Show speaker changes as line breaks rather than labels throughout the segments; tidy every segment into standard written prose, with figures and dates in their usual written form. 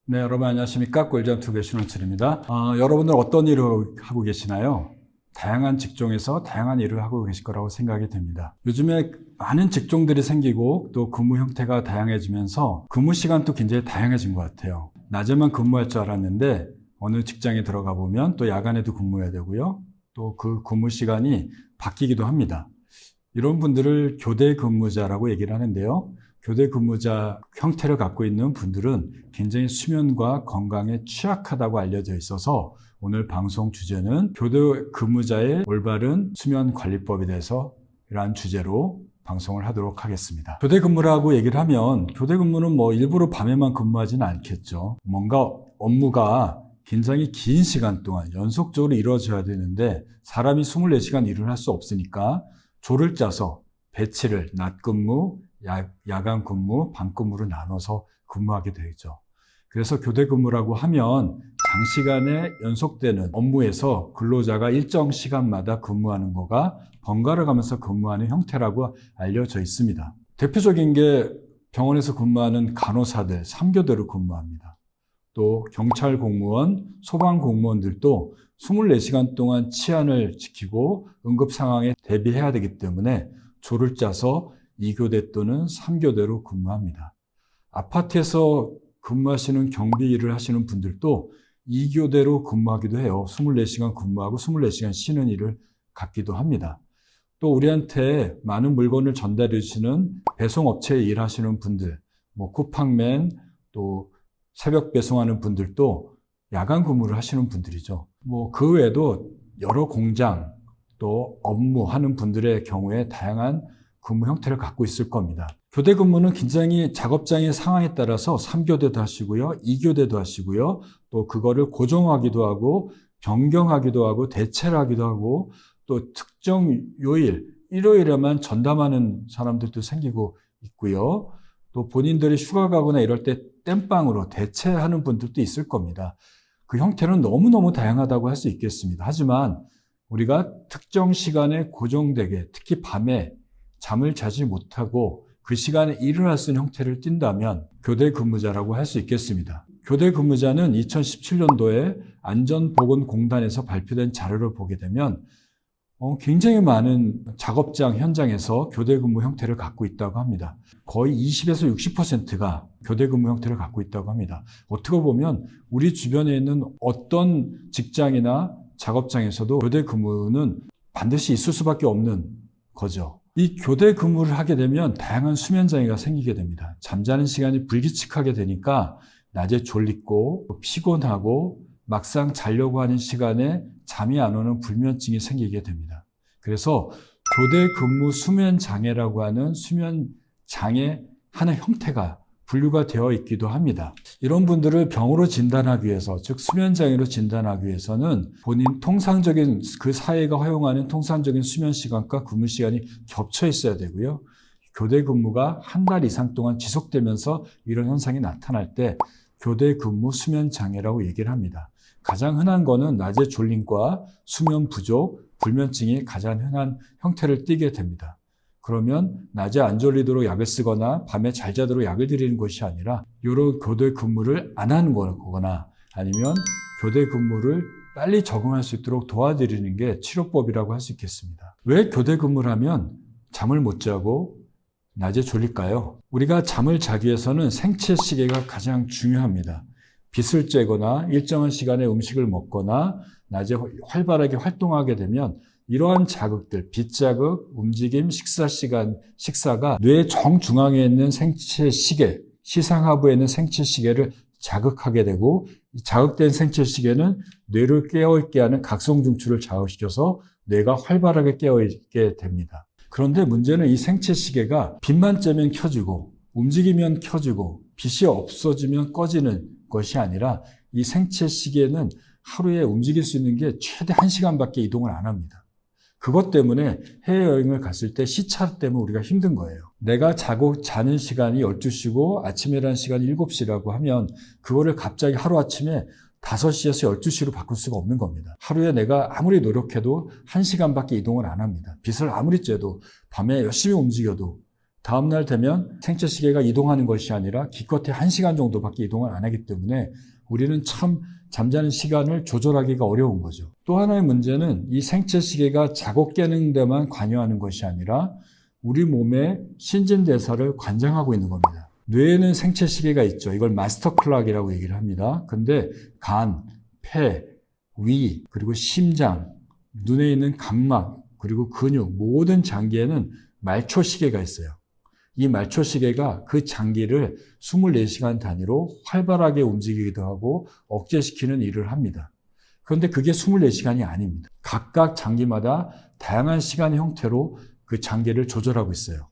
네, 여러분 안녕하십니까? 꿀잠 투게 신원철입니다. 여러분들 어떤 일을 하고 계시나요? 다양한 직종에서 다양한 일을 하고 계실 거라고 생각이 됩니다. 요즘에 많은 직종들이 생기고 또 근무 형태가 다양해지면서 근무 시간도 굉장히 다양해진 것 같아요. 낮에만 근무할 줄 알았는데 어느 직장에 들어가 보면 또 야간에도 근무해야 되고요. 또 그 근무 시간이 바뀌기도 합니다. 이런 분들을 교대 근무자라고 얘기를 하는데요. 교대 근무자 형태를 갖고 있는 분들은 굉장히 수면과 건강에 취약하다고 알려져 있어서 오늘 방송 주제는 교대 근무자의 올바른 수면 관리법에 대해서 이러한 주제로 방송을 하도록 하겠습니다. 교대 근무라고 얘기를 하면 교대 근무는 일부러 밤에만 근무하지는 않겠죠. 뭔가 업무가 굉장히 긴 시간 동안 연속적으로 이루어져야 되는데 사람이 24시간 일을 할 수 없으니까 조를 짜서 배치를 낮 근무, 야간 근무, 밤 근무로 나눠서 근무하게 되죠. 그래서 교대 근무라고 하면 장시간에 연속되는 업무에서 근로자가 일정 시간마다 근무하는 거가 번갈아 가면서 근무하는 형태라고 알려져 있습니다. 대표적인 게 병원에서 근무하는 간호사들 3교대로 근무합니다. 또 경찰 공무원, 소방 공무원들도 24시간 동안 치안을 지키고 응급 상황에 대비해야 되기 때문에 조를 짜서 2교대 또는 3교대로 근무합니다. 아파트에서 근무하시는 경비 일을 하시는 분들도 2교대로 근무하기도 해요. 24시간 근무하고 24시간 쉬는 일을 갖기도 합니다. 또 우리한테 많은 물건을 전달해 주시는 배송업체에 일하시는 분들, 쿠팡맨, 또 새벽 배송하는 분들도 야간 근무를 하시는 분들이죠. 그 외에도 여러 공장, 또 업무하는 분들의 경우에 다양한 근무 형태를 갖고 있을 겁니다. 교대 근무는 굉장히 작업장의 상황에 따라서 3교대도 하시고요, 2교대도 하시고요, 또 그거를 고정하기도 하고, 변경하기도 하고, 대체를 하기도 하고, 또 특정 요일, 일요일에만 전담하는 사람들도 생기고 있고요. 또 본인들이 휴가 가거나 이럴 때 땜빵으로 대체하는 분들도 있을 겁니다. 그 형태는 너무너무 다양하다고 할 수 있겠습니다. 하지만 우리가 특정 시간에 고정되게, 특히 밤에 잠을 자지 못하고 그 시간에 일을 할 수 있는 형태를 띈다면 교대 근무자라고 할 수 있겠습니다. 교대 근무자는 2017년도에 안전보건공단에서 발표된 자료를 보게 되면 굉장히 많은 작업장 현장에서 교대 근무 형태를 갖고 있다고 합니다. 거의 20에서 60%가 교대 근무 형태를 갖고 있다고 합니다. 어떻게 보면 우리 주변에 있는 어떤 직장이나 작업장에서도 교대 근무는 반드시 있을 수밖에 없는 거죠. 이 교대 근무를 하게 되면 다양한 수면 장애가 생기게 됩니다. 잠자는 시간이 불규칙하게 되니까 낮에 졸리고 피곤하고 막상 자려고 하는 시간에 잠이 안 오는 불면증이 생기게 됩니다. 그래서 교대 근무 수면 장애라고 하는 수면 장애 하나의 형태가 분류가 되어 있기도 합니다. 이런 분들을 병으로 진단하기 위해서, 즉 수면 장애로 진단하기 위해서는 본인 통상적인 그 사회가 허용하는 통상적인 수면 시간과 근무 시간이 겹쳐 있어야 되고요. 교대 근무가 한 달 이상 동안 지속되면서 이런 현상이 나타날 때 교대 근무 수면 장애라고 얘기를 합니다. 가장 흔한 거는 낮에 졸림과 수면 부족, 불면증이 가장 흔한 형태를 띠게 됩니다. 그러면 낮에 안 졸리도록 약을 쓰거나 밤에 잘 자도록 약을 드리는 것이 아니라 이런 교대 근무를 안 하는 거거나 아니면 교대 근무를 빨리 적응할 수 있도록 도와드리는 게 치료법이라고 할 수 있겠습니다. 왜 교대 근무를 하면 잠을 못 자고 낮에 졸릴까요? 우리가 잠을 자기 위해서는 생체 시계가 가장 중요합니다. 빛을 쬐거나 일정한 시간에 음식을 먹거나 낮에 활발하게 활동하게 되면 이러한 자극들, 빛 자극, 움직임, 식사가 뇌 정중앙에 있는 생체 시계, 시상하부에 있는 생체 시계를 자극하게 되고 이 자극된 생체 시계는 뇌를 깨어있게 하는 각성중추를 자극시켜서 뇌가 활발하게 깨어있게 됩니다. 그런데 문제는 이 생체 시계가 빛만 쬐면 켜지고 움직이면 켜지고 빛이 없어지면 꺼지는 것이 아니라 이 생체 시계는 하루에 움직일 수 있는 게 최대 1시간밖에 이동을 안 합니다. 그것 때문에 해외여행을 갔을 때 시차 때문에 우리가 힘든 거예요. 내가 자는 시간이 12시고 아침에 일하는 시간이 7시라고 하면 그거를 갑자기 하루아침에 5시에서 12시로 바꿀 수가 없는 겁니다. 하루에 내가 아무리 노력해도 1시간밖에 이동을 안 합니다. 빛을 아무리 쬐도 밤에 열심히 움직여도 다음날 되면 생체시계가 이동하는 것이 아니라 기껏해 1시간 정도밖에 이동을 안 하기 때문에 우리는 참 잠자는 시간을 조절하기가 어려운 거죠. 또 하나의 문제는 이 생체시계가 자고 깨는 데만 관여하는 것이 아니라 우리 몸의 신진대사를 관장하고 있는 겁니다. 뇌에는 생체시계가 있죠. 이걸 마스터 클락이라고 얘기를 합니다. 근데 간, 폐, 위, 그리고 심장, 눈에 있는 각막, 그리고 근육, 모든 장기에는 말초시계가 있어요. 이 말초시계가 그 장기를 24시간 단위로 활발하게 움직이기도 하고 억제시키는 일을 합니다. 그런데 그게 24시간이 아닙니다. 각각 장기마다 다양한 시간의 형태로 그 장기를 조절하고 있어요.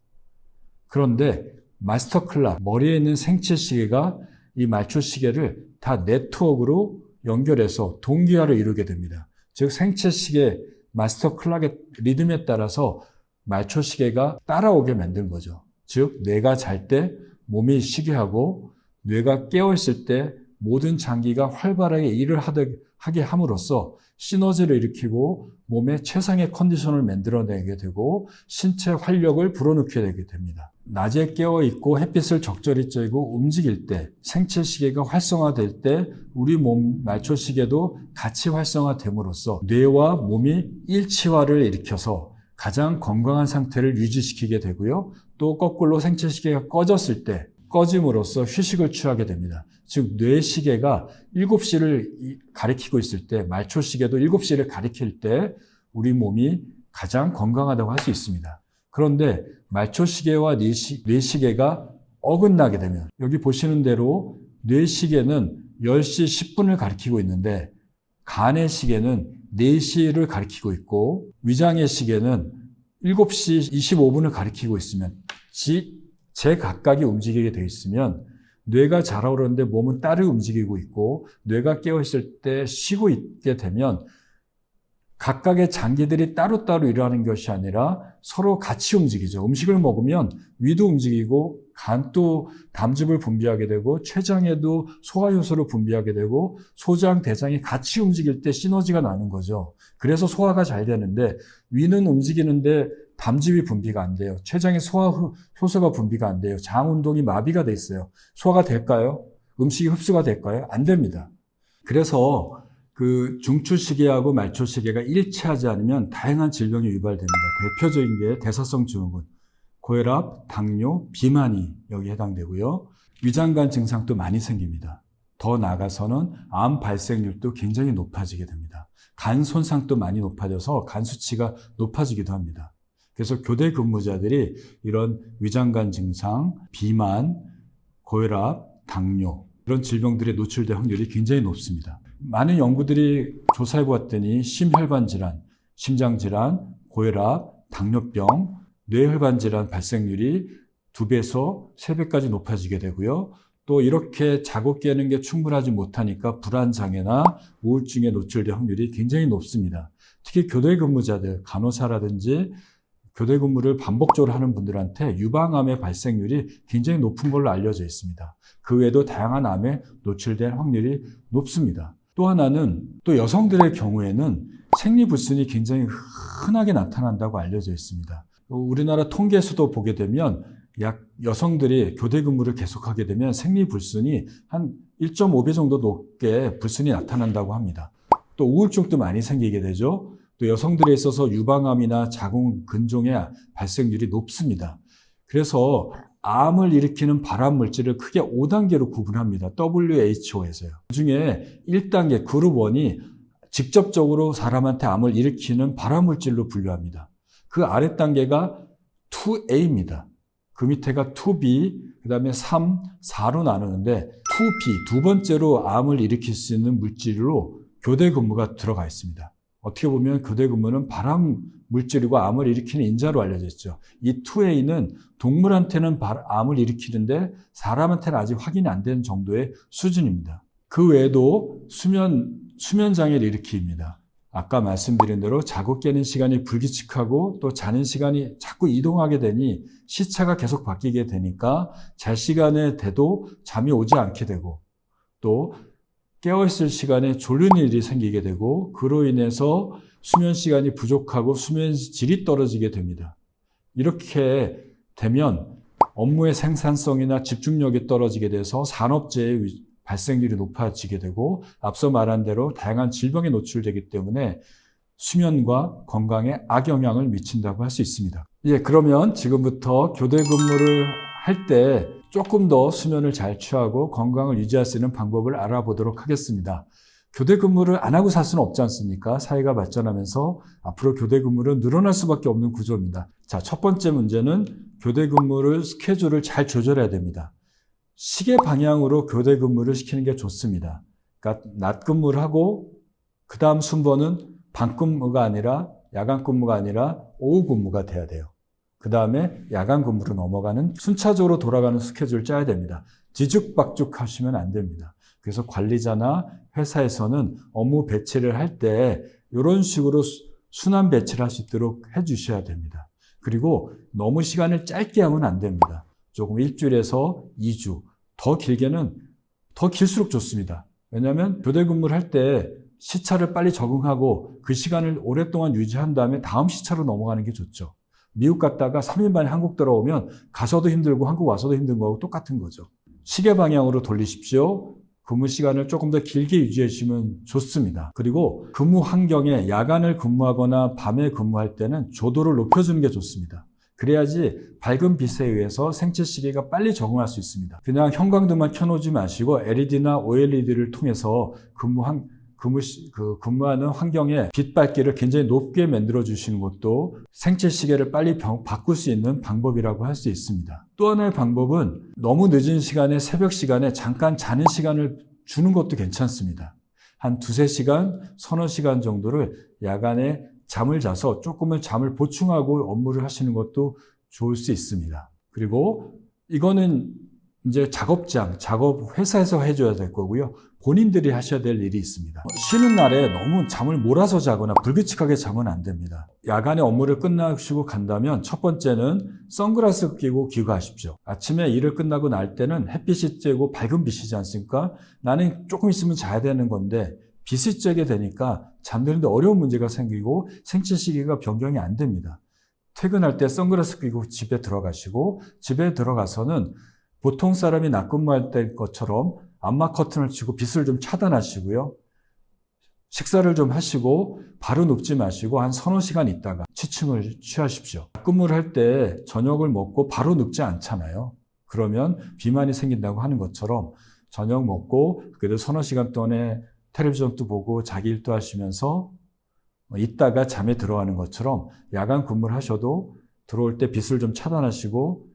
그런데 마스터 클락, 머리에 있는 생체시계가 이 말초시계를 다 네트워크로 연결해서 동기화를 이루게 됩니다. 즉 생체시계, 마스터 클락의 리듬에 따라서 말초시계가 따라오게 만든 거죠. 즉 뇌가 잘 때 몸이 쉬게 하고 뇌가 깨어있을 때 모든 장기가 활발하게 일을 하게 함으로써 시너지를 일으키고 몸의 최상의 컨디션을 만들어내게 되고 신체 활력을 불어넣게 되게 됩니다. 낮에 깨어있고 햇빛을 적절히 쬐고 움직일 때 생체시계가 활성화될 때 우리 몸 말초시계도 같이 활성화됨으로써 뇌와 몸이 일치화를 일으켜서 가장 건강한 상태를 유지시키게 되고요. 또 거꾸로 생체시계가 꺼졌을 때 꺼짐으로써 휴식을 취하게 됩니다. 즉 뇌시계가 7시를 가리키고 있을 때 말초시계도 7시를 가리킬 때 우리 몸이 가장 건강하다고 할 수 있습니다. 그런데 말초시계와 뇌시계가 어긋나게 되면 여기 보시는 대로 뇌시계는 10시 10분을 가리키고 있는데 간의 시계는 4시를 가리키고 있고 위장의 시계는 7시 25분을 가리키고 있으면 제각각이 움직이게 되어 있으면 뇌가 자라오르는데 몸은 따로 움직이고 있고 뇌가 깨어있을 때 쉬고 있게 되면 각각의 장기들이 따로따로 일어나는 것이 아니라 서로 같이 움직이죠. 음식을 먹으면 위도 움직이고 간도 담즙을 분비하게 되고 췌장에도 소화효소를 분비하게 되고 소장, 대장이 같이 움직일 때 시너지가 나는 거죠. 그래서 소화가 잘 되는데 위는 움직이는데 담즙이 분비가 안 돼요. 췌장에 소화효소가 분비가 안 돼요. 장 운동이 마비가 돼 있어요. 소화가 될까요? 음식이 흡수가 될까요? 안 됩니다. 그래서 그 중추시계하고 말초시계가 일치하지 않으면 다양한 질병이 유발됩니다. 대표적인 게 대사성 증후군, 고혈압, 당뇨, 비만이 여기 해당되고요. 위장관 증상도 많이 생깁니다. 더 나아가서는 암 발생률도 굉장히 높아지게 됩니다. 간 손상도 많이 높아져서 간 수치가 높아지기도 합니다. 그래서 교대 근무자들이 이런 위장관 증상, 비만, 고혈압, 당뇨 이런 질병들에 노출될 확률이 굉장히 높습니다. 많은 연구들이 조사해 보았더니 심혈관 질환, 심장 질환, 고혈압, 당뇨병, 뇌혈관 질환 발생률이 2배에서 3배까지 높아지게 되고요. 또 이렇게 자고 깨는 게 충분하지 못하니까 불안장애나 우울증에 노출될 확률이 굉장히 높습니다. 특히 교대 근무자들, 간호사라든지 교대 근무를 반복적으로 하는 분들한테 유방암의 발생률이 굉장히 높은 걸로 알려져 있습니다. 그 외에도 다양한 암에 노출될 확률이 높습니다. 또 하나는 또 여성들의 경우에는 생리불순이 굉장히 흔하게 나타난다고 알려져 있습니다. 우리나라 통계수도 보게 되면 여성들이 교대 근무를 계속하게 되면 생리불순이 한 1.5배 정도 높게 불순이 나타난다고 합니다. 또 우울증도 많이 생기게 되죠. 또 여성들에 있어서 유방암이나 자궁 근종의 발생률이 높습니다. 그래서 암을 일으키는 발암 물질을 크게 5단계로 구분합니다. WHO에서요. 그중에 1단계 그룹 1이 직접적으로 사람한테 암을 일으키는 발암 물질로 분류합니다. 그 아래 단계가 2A입니다. 그 밑에가 2B, 그 다음에 3, 4로 나누는데 2B, 두 번째로 암을 일으킬 수 있는 물질로 교대 근무가 들어가 있습니다. 어떻게 보면 교대 근무는 발암 물질이고 암을 일으키는 인자로 알려져 있죠. 이 2A는 동물한테는 암을 일으키는데 사람한테는 아직 확인이 안 된 정도의 수준입니다. 그 외에도 수면 장애를 일으킵니다. 아까 말씀드린 대로 자고 깨는 시간이 불규칙하고 또 자는 시간이 자꾸 이동하게 되니 시차가 계속 바뀌게 되니까 잘 시간에 돼도 잠이 오지 않게 되고 또 깨어있을 시간에 졸린 일이 생기게 되고 그로 인해서 수면 시간이 부족하고 수면 질이 떨어지게 됩니다. 이렇게 되면 업무의 생산성이나 집중력이 떨어지게 돼서 산업재해의 발생률이 높아지게 되고 앞서 말한 대로 다양한 질병에 노출되기 때문에 수면과 건강에 악영향을 미친다고 할 수 있습니다. 예, 그러면 지금부터 교대 근무를 할 때 조금 더 수면을 잘 취하고 건강을 유지할 수 있는 방법을 알아보도록 하겠습니다. 교대 근무를 안 하고 살 수는 없지 않습니까? 사회가 발전하면서 앞으로 교대 근무는 늘어날 수밖에 없는 구조입니다. 자, 첫 번째 문제는 교대 근무를 스케줄을 잘 조절해야 됩니다. 시계 방향으로 교대 근무를 시키는 게 좋습니다. 그러니까 낮 근무를 하고 그 다음 순번은 밤 근무가 아니라 야간 근무가 아니라 오후 근무가 돼야 돼요. 그 다음에 야간 근무로 넘어가는 순차적으로 돌아가는 스케줄을 짜야 됩니다. 뒤죽박죽 하시면 안 됩니다. 그래서 관리자나 회사에서는 업무 배치를 할 때 이런 식으로 순환 배치를 할 수 있도록 해 주셔야 됩니다. 그리고 너무 시간을 짧게 하면 안 됩니다. 조금 일주일에서 2주, 더 길게는 더 길수록 좋습니다. 왜냐하면 교대 근무를 할 때 시차를 빨리 적응하고 그 시간을 오랫동안 유지한 다음에 다음 시차로 넘어가는 게 좋죠. 미국 갔다가 3일 만에 한국 들어오면 가서도 힘들고 한국 와서도 힘든 거하고 똑같은 거죠. 시계 방향으로 돌리십시오. 근무 시간을 조금 더 길게 유지해 주시면 좋습니다. 그리고 근무 환경에 야간을 근무하거나 밤에 근무할 때는 조도를 높여주는 게 좋습니다. 그래야지 밝은 빛에 의해서 생체 시계가 빨리 적응할 수 있습니다. 그냥 형광등만 켜놓지 마시고 LED나 OLED를 통해서 근무하는 환경에 빛 밝기를 굉장히 높게 만들어 주시는 것도 생체 시계를 빨리 바꿀 수 있는 방법이라고 할 수 있습니다. 또 하나의 방법은 너무 늦은 시간에 새벽 시간에 잠깐 자는 시간을 주는 것도 괜찮습니다. 한 2-3시간, 서너 시간 정도를 야간에 잠을 자서 조금은 잠을 보충하고 업무를 하시는 것도 좋을 수 있습니다. 그리고 이거는 이제 작업 회사에서 해줘야 될 거고요. 본인들이 하셔야 될 일이 있습니다. 쉬는 날에 너무 잠을 몰아서 자거나 불규칙하게 자면 안 됩니다. 야간에 업무를 끝나시고 간다면 첫 번째는 선글라스 끼고 귀가하십시오. 아침에 일을 끝나고 날 때는 햇빛이 쬐고 밝은 빛이지 않습니까? 나는 조금 있으면 자야 되는 건데 빛이 쬐게 되니까 잠드는데 어려운 문제가 생기고 생체 시계가 변경이 안 됩니다. 퇴근할 때 선글라스 끼고 집에 들어가시고 집에 들어가서는 보통 사람이 낮 근무할 때 것처럼 암막 커튼을 치고 빛을 좀 차단하시고요. 식사를 좀 하시고 바로 눕지 마시고 한 서너 시간 있다가 취침을 취하십시오. 낮 근무를 할 때 저녁을 먹고 바로 눕지 않잖아요. 그러면 비만이 생긴다고 하는 것처럼 저녁 먹고 그래도 서너 시간 동안에 텔레비전도 보고 자기 일도 하시면서 있다가 잠에 들어가는 것처럼 야간 근무를 하셔도 들어올 때 빛을 좀 차단하시고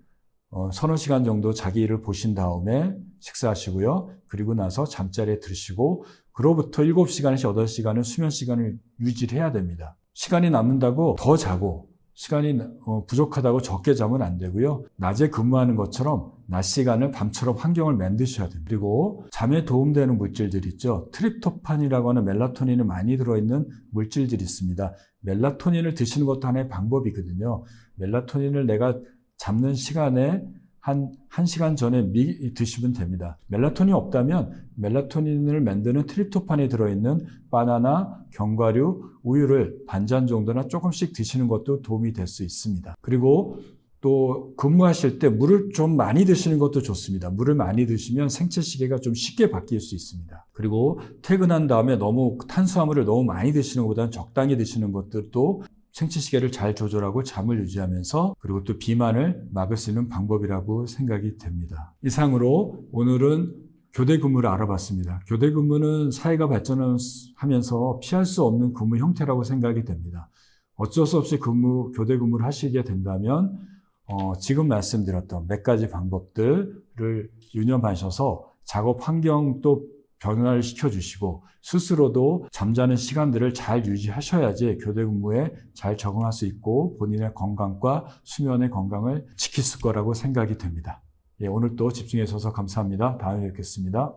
서너 시간 정도 자기 일을 보신 다음에 식사하시고요. 그리고 나서 잠자리에 드시고 그로부터 7시간에서 8시간은 수면 시간을 유지를 해야 됩니다. 시간이 남는다고 더 자고 시간이 부족하다고 적게 자면 안 되고요. 낮에 근무하는 것처럼 낮 시간을 밤처럼 환경을 만드셔야 됩니다. 그리고 잠에 도움되는 물질들 있죠. 트립토판이라고 하는 멜라토닌이 많이 들어있는 물질들이 있습니다. 멜라토닌을 드시는 것도 하나의 방법이거든요. 멜라토닌을 내가 잡는 시간에 한 1시간 전에 드시면 됩니다. 멜라토닌이 없다면 멜라토닌을 만드는 트립토판이 들어있는 바나나, 견과류, 우유를 반잔 정도나 조금씩 드시는 것도 도움이 될 수 있습니다. 그리고 또 근무하실 때 물을 좀 많이 드시는 것도 좋습니다. 물을 많이 드시면 생체 시계가 좀 쉽게 바뀔 수 있습니다. 그리고 퇴근한 다음에 너무 탄수화물을 너무 많이 드시는 것보다는 적당히 드시는 것들도 생체 시계를 잘 조절하고 잠을 유지하면서 그리고 또 비만을 막을 수 있는 방법이라고 생각이 됩니다. 이상으로 오늘은 교대 근무를 알아봤습니다. 교대 근무는 사회가 발전하면서 피할 수 없는 근무 형태라고 생각이 됩니다. 어쩔 수 없이 교대 근무를 하시게 된다면 지금 말씀드렸던 몇 가지 방법들을 유념하셔서 작업 환경도 변화를 시켜주시고 스스로도 잠자는 시간들을 잘 유지하셔야지 교대 근무에 잘 적응할 수 있고 본인의 건강과 수면의 건강을 지킬 거라고 생각이 됩니다. 예, 오늘 또 집중해 주셔서 감사합니다. 다음에 뵙겠습니다.